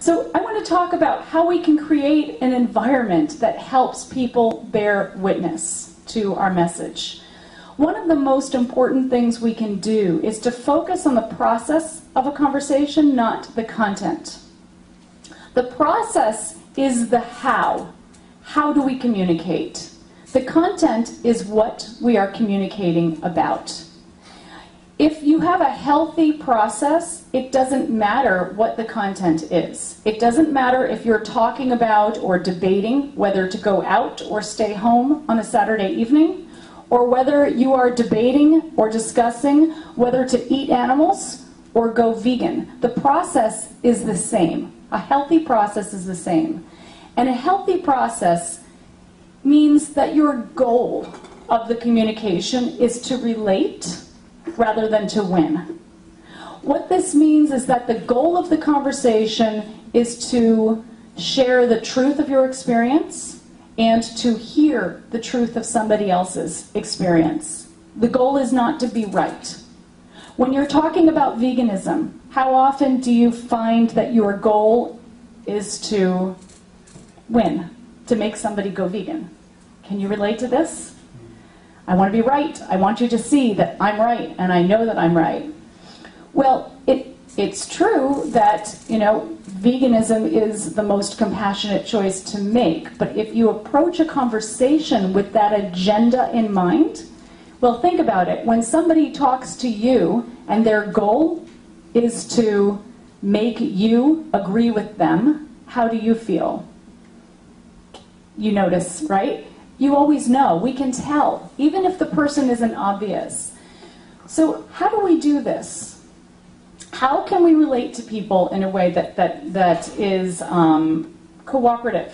So I want to talk about how we can create an environment that helps people bear witness to our message. One of the most important things we can do is to focus on the process of a conversation, not the content. The process is the how. How do we communicate? The content is what we are communicating about. If you have a healthy process, it doesn't matter what the content is. It doesn't matter if you're talking about or debating whether to go out or stay home on a Saturday evening, or whether you are debating or discussing whether to eat animals or go vegan. The process is the same. A healthy process is the same. And a healthy process means that your goal of the communication is to relate rather than to win. What this means is that the goal of the conversation is to share the truth of your experience and to hear the truth of somebody else's experience. The goal is not to be right. When you're talking about veganism, how often do you find that your goal is to win, to make somebody go vegan? Can you relate to this? I want to be right. I want you to see that I'm right, and I know that I'm right. Well, it's true that, veganism is the most compassionate choice to make, but if you approach a conversation with that agenda in mind, well, think about it. When somebody talks to you and their goal is to make you agree with them, how do you feel? You notice, right? You always know. We can tell, even if the person isn't obvious. So how do we do this? How can we relate to people in a way that is cooperative?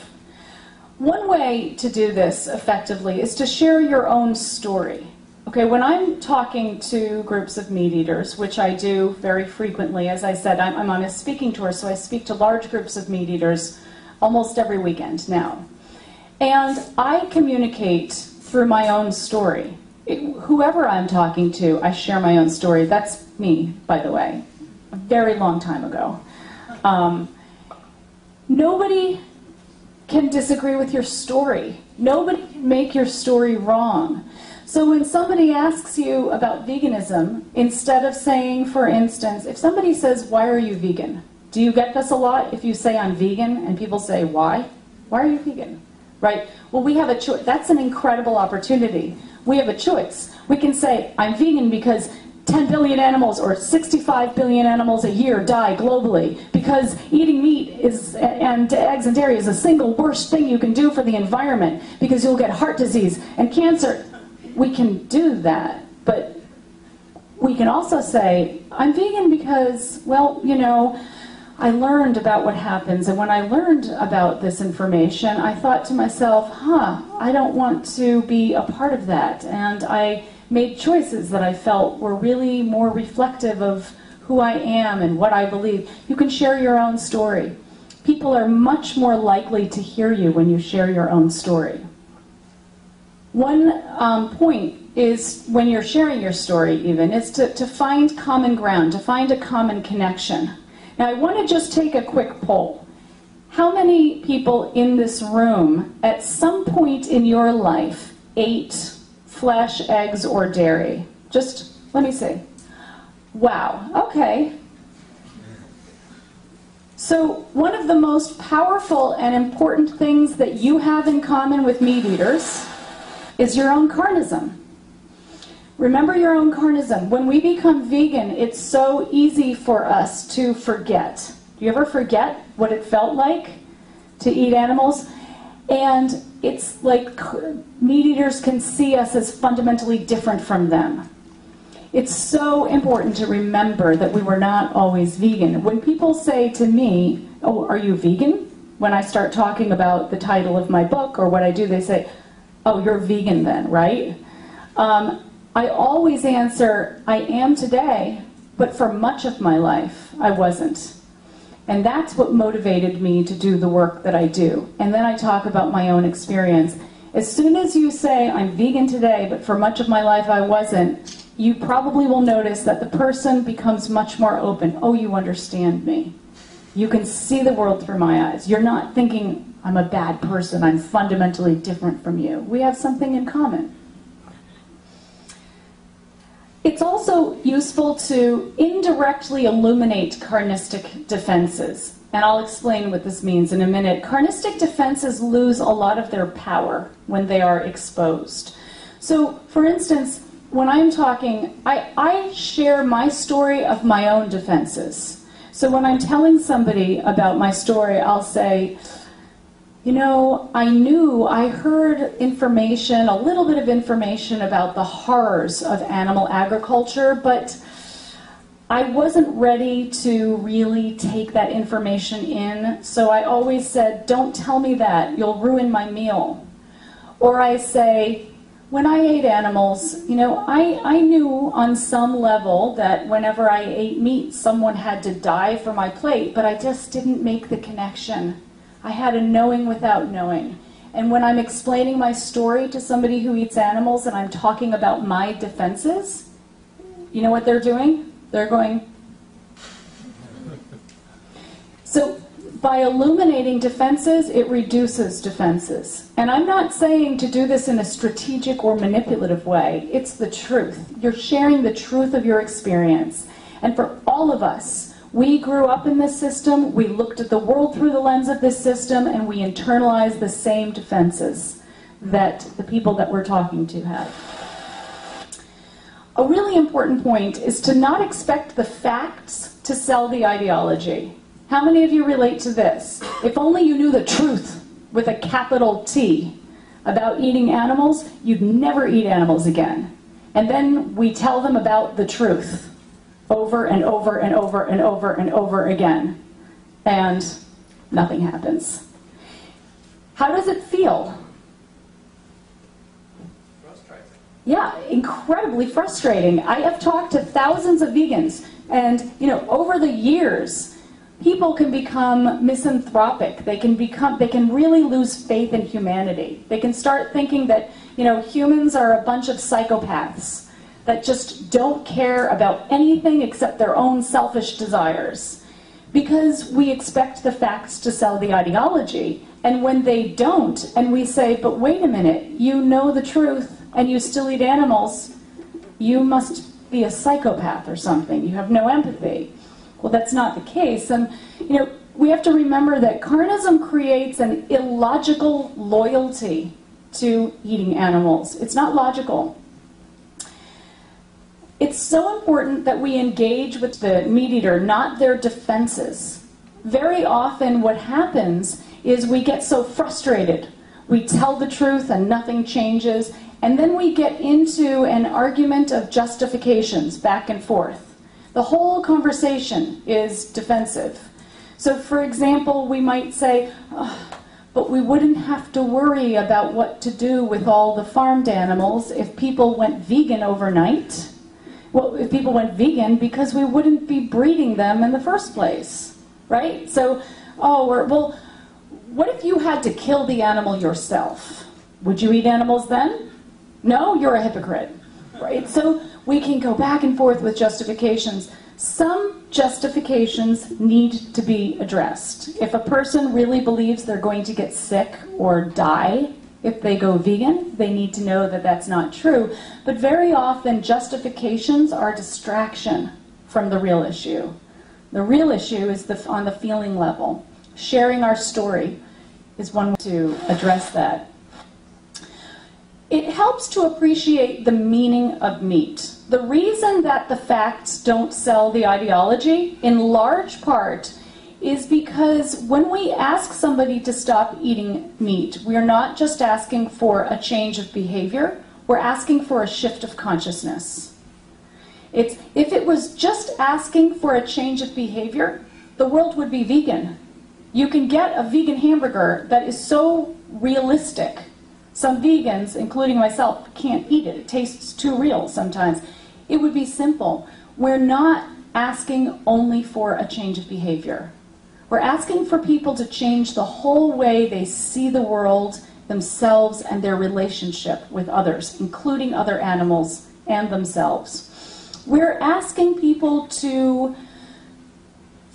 One way to do this effectively is to share your own story. Okay, when I'm talking to groups of meat eaters, which I do very frequently, as I said, I'm on a speaking tour, so I speak to large groups of meat eaters almost every weekend now. And I communicate through my own story. Whoever I'm talking to, I share my own story. That's me, by the way, a very long time ago. Nobody can disagree with your story. Nobody can make your story wrong. So when somebody asks you about veganism, instead of saying, for instance, if somebody says, "Why are you vegan?" Do you get this a lot? If you say, "I'm vegan," and people say, "Why? Why are you vegan?" Right? Well, we have a choice. That's an incredible opportunity. We have a choice. We can say, "I'm vegan because 10 billion animals or 65 billion animals a year die globally because eating meat and eggs and dairy is the single worst thing you can do for the environment because you'll get heart disease and cancer." We can do that, but we can also say, "I'm vegan because, well, I learned about what happens, and when I learned about this information, I thought to myself, I don't want to be a part of that, and I made choices that I felt were really more reflective of who I am and what I believe." You can share your own story. People are much more likely to hear you when you share your own story. One point is, when you're sharing your story even, is to find common ground, to find a common connection. Now I want to just take a quick poll. How many people in this room at some point in your life ate flesh, eggs, or dairy? Just, let me see. Wow, okay. So one of the most powerful and important things that you have in common with meat eaters is your own carnism. Remember your own carnism. When we become vegan, it's so easy for us to forget. Do you ever forget what it felt like to eat animals? And it's like meat eaters can see us as fundamentally different from them. It's so important to remember that we were not always vegan. When people say to me, "Oh, are you vegan?" When I start talking about the title of my book or what I do, they say, "Oh, you're vegan then, right?" I always answer, "I am today, but for much of my life, I wasn't." And that's what motivated me to do the work that I do. And then I talk about my own experience. As soon as you say, "I'm vegan today, but for much of my life I wasn't," you probably will notice that the person becomes much more open. "Oh, you understand me." You can see the world through my eyes. You're not thinking, I'm a bad person, I'm fundamentally different from you. We have something in common. It's also useful to indirectly illuminate carnistic defenses. And I'll explain what this means in a minute. Carnistic defenses lose a lot of their power when they are exposed. So, for instance, when I'm talking, I share my story of my own defenses. So when I'm telling somebody about my story, I'll say, you know, I heard information, a little bit of information about the horrors of animal agriculture, but I wasn't ready to really take that information in, so I always said, don't tell me that, you'll ruin my meal. Or I say, when I ate animals, you know, I knew on some level that whenever I ate meat, someone had to die for my plate, but I just didn't make the connection. I had a knowing without knowing. And when I'm explaining my story to somebody who eats animals and I'm talking about my defenses, you know what they're doing? They're going. So by illuminating defenses, it reduces defenses. And I'm not saying to do this in a strategic or manipulative way. It's the truth. You're sharing the truth of your experience. And for all of us, we grew up in this system, we looked at the world through the lens of this system, and we internalized the same defenses that the people that we're talking to had. A really important point is to not expect the facts to sell the ideology. How many of you relate to this? If only you knew the truth with a capital T about eating animals, you'd never eat animals again. And then we tell them about the truth over and over and over and over and over again. And nothing happens. How does it feel? Frustrating. Yeah, incredibly frustrating. I have talked to thousands of vegans, and you know, over the years, people can become misanthropic. They can really lose faith in humanity. They can start thinking that, you know, humans are a bunch of psychopaths that just don't care about anything except their own selfish desires. Because we expect the facts to sell the ideology, and when they don't, and we say, but wait a minute, you know the truth, and you still eat animals, you must be a psychopath or something, you have no empathy. Well, that's not the case, and you know, we have to remember that carnism creates an illogical loyalty to eating animals. It's not logical. It's so important that we engage with the meat eater, not their defenses. Very often what happens is we get so frustrated. We tell the truth and nothing changes, and then we get into an argument of justifications back and forth. The whole conversation is defensive. So for example, we might say, oh, but we wouldn't have to worry about what to do with all the farmed animals if people went vegan overnight. Well, if people went vegan, because we wouldn't be breeding them in the first place, right? So, well, what if you had to kill the animal yourself? Would you eat animals then? No, you're a hypocrite, right? So we can go back and forth with justifications. Some justifications need to be addressed. If a person really believes they're going to get sick or die if they go vegan, they need to know that that's not true. But very often, justifications are distraction from the real issue. The real issue is on the feeling level. Sharing our story is one way to address that. It helps to appreciate the meaning of meat. The reason that the facts don't sell the ideology, in large part, is because when we ask somebody to stop eating meat, we are not just asking for a change of behavior, we're asking for a shift of consciousness. If it was just asking for a change of behavior, the world would be vegan. You can get a vegan hamburger that is so realistic. Some vegans, including myself, can't eat it. It tastes too real sometimes. It would be simple. We're not asking only for a change of behavior. We're asking for people to change the whole way they see the world, themselves, and their relationship with others, including other animals and themselves. We're asking people to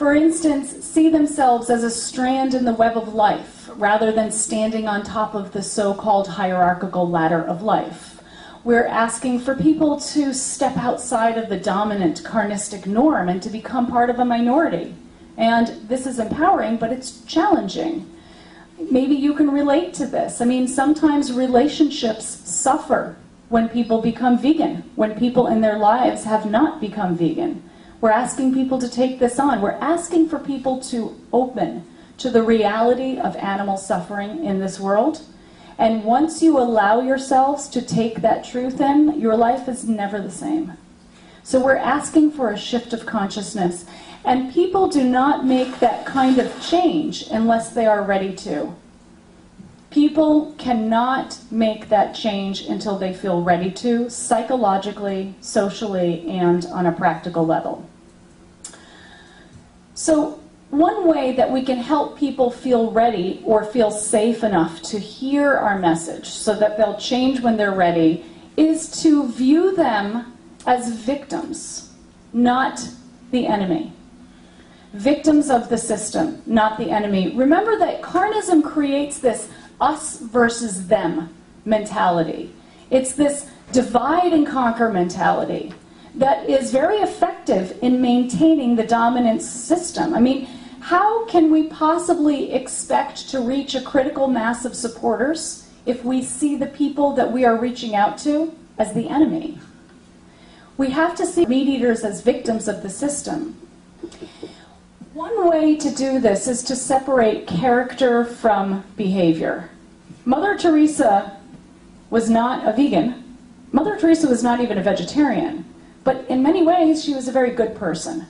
for instance, see themselves as a strand in the web of life rather than standing on top of the so-called hierarchical ladder of life. We're asking for people to step outside of the dominant carnistic norm and to become part of a minority. And this is empowering, but it's challenging. Maybe you can relate to this. I mean, sometimes relationships suffer when people become vegan, when people in their lives have not become vegan. We're asking people to take this on. We're asking for people to open to the reality of animal suffering in this world. And once you allow yourselves to take that truth in, your life is never the same. So we're asking for a shift of consciousness. And people do not make that kind of change unless they are ready to. People cannot make that change until they feel ready to, psychologically, socially, and on a practical level. So one way that we can help people feel ready or feel safe enough to hear our message so that they'll change when they're ready is to view them as victims, not the enemy. Victims of the system, not the enemy. Remember that Carnism creates this us versus them mentality. It's this divide and conquer mentality that is very effective in maintaining the dominant system. I mean, how can we possibly expect to reach a critical mass of supporters if we see the people that we are reaching out to as the enemy? We have to see meat eaters as victims of the system. One way to do this is to separate character from behavior. Mother Teresa was not a vegan. Mother Teresa was not even a vegetarian. But in many ways, she was a very good person,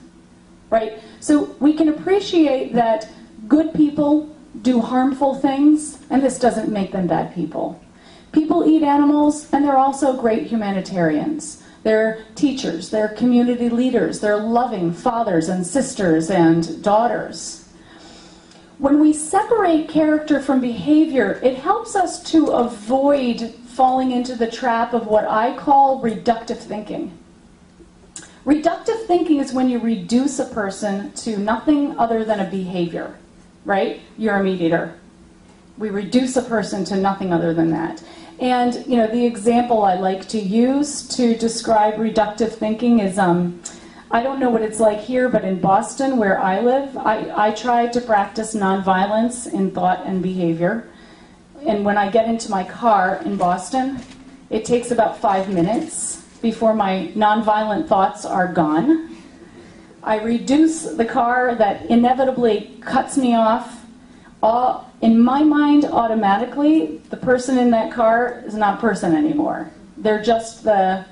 right? So we can appreciate that good people do harmful things, and this doesn't make them bad people. People eat animals, and they're also great humanitarians. They're teachers, they're community leaders, they're loving fathers and sisters and daughters. When we separate character from behavior, it helps us to avoid falling into the trap of what I call reductive thinking. Reductive thinking is when you reduce a person to nothing other than a behavior, right? You're a meat eater. We reduce a person to nothing other than that. And, you know, the example I like to use to describe reductive thinking is, I don't know what it's like here, but in Boston, where I live, I try to practice nonviolence in thought and behavior. And when I get into my car in Boston, it takes about 5 minutes before my nonviolent thoughts are gone. I reduce the car that inevitably cuts me off. In my mind, automatically, the person in that car is not a person anymore. They're just the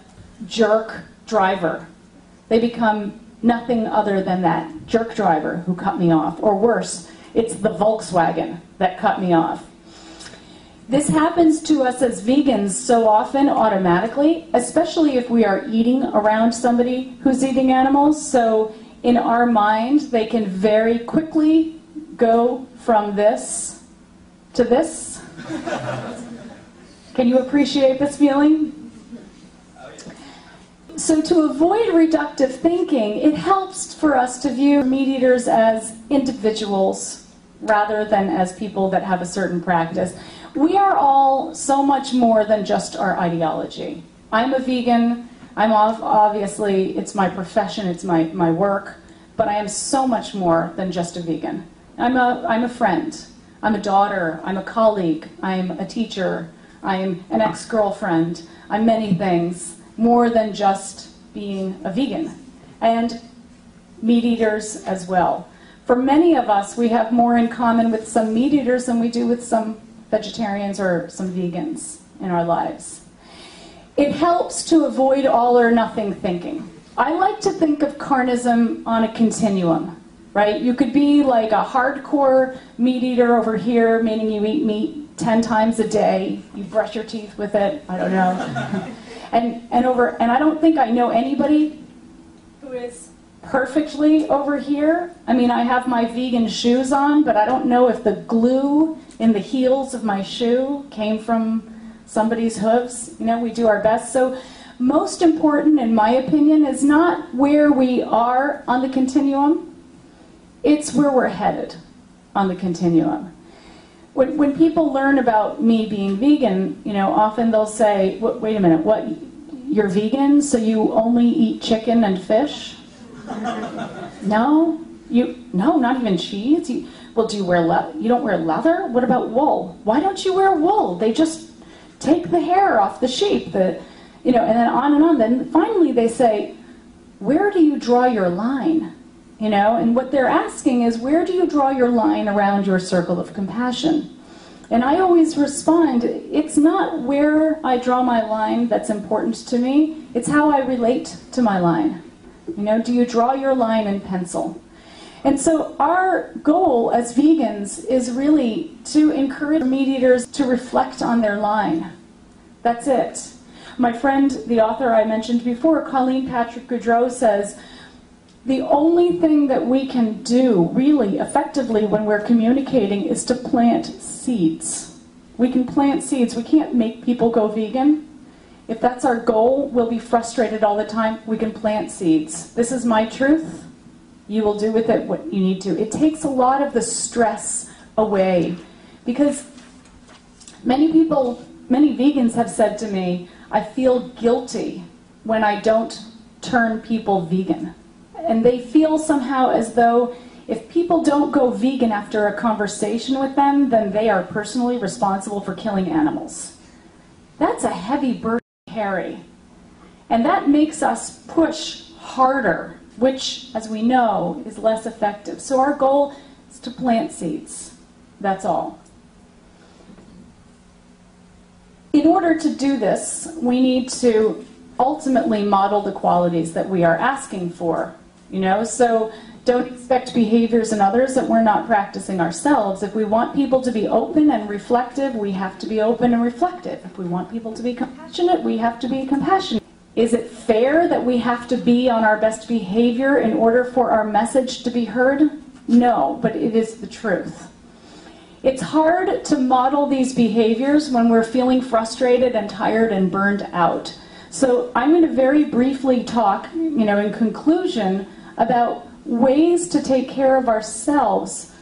jerk driver. They become nothing other than that jerk driver who cut me off. Or worse, it's the Volkswagen that cut me off. This happens to us as vegans so often automatically, especially if we are eating around somebody who's eating animals. So in our mind, they can very quickly go from this to this. Can you appreciate this feeling? So to avoid reductive thinking, it helps for us to view meat eaters as individuals rather than as people that have a certain practice. We are all so much more than just our ideology. I'm a vegan. I'm obviously, it's my profession, it's my work, but I am so much more than just a vegan. I'm a friend. I'm a daughter. I'm a colleague. I'm a teacher. I'm an ex-girlfriend. I'm many things, more than just being a vegan. And meat eaters as well. For many of us, we have more in common with some meat eaters than we do with some vegetarians or some vegans in our lives. It helps to avoid all or nothing thinking. I like to think of Carnism on a continuum, right? You could be like a hardcore meat eater over here, meaning you eat meat 10 times a day. You brush your teeth with it. I don't know. and I don't think I know anybody who is perfectly over here. I mean, I have my vegan shoes on, but I don't know if the glue in the heels of my shoe came from somebody's hooves. You know, we do our best. So most important, in my opinion, is not where we are on the continuum. it's where we're headed on the continuum. When people learn about me being vegan, often they'll say, wait a minute, what, you're vegan, so you only eat chicken and fish? No, not even cheese? Well, do you wear leather? You don't wear leather? What about wool? Why don't you wear wool? They just take the hair off the sheep, and then on and on. Then finally they say, where do you draw your line? And what they're asking is, where do you draw your line around your circle of compassion? And I always respond, it's not where I draw my line that's important to me, it's how I relate to my line. Do you draw your line in pencil? And so our goal as vegans is really to encourage meat eaters to reflect on their line. That's it. My friend, the author I mentioned before, Colleen Patrick Goudreau, says, the only thing that we can do really effectively when we're communicating is to plant seeds. We can plant seeds. We can't make people go vegan. If that's our goal, we'll be frustrated all the time. We can plant seeds. This is my truth. You will do with it what you need to. It takes a lot of the stress away, because many vegans have said to me, I feel guilty when I don't turn people vegan. And they feel somehow as though if people don't go vegan after a conversation with them, then they are personally responsible for killing animals. That's a heavy burden to carry. And that makes us push harder, which, as we know, is less effective. So our goal is to plant seeds. That's all. In order to do this, we need to ultimately model the qualities that we are asking for. So don't expect behaviors in others that we're not practicing ourselves. If we want people to be open and reflective, we have to be open and reflective. If we want people to be compassionate, we have to be compassionate. Is it fair that we have to be on our best behavior in order for our message to be heard? No, but it is the truth. It's hard to model these behaviors when we're feeling frustrated and tired and burned out. So I'm going to very briefly talk, in conclusion, about ways to take care of ourselves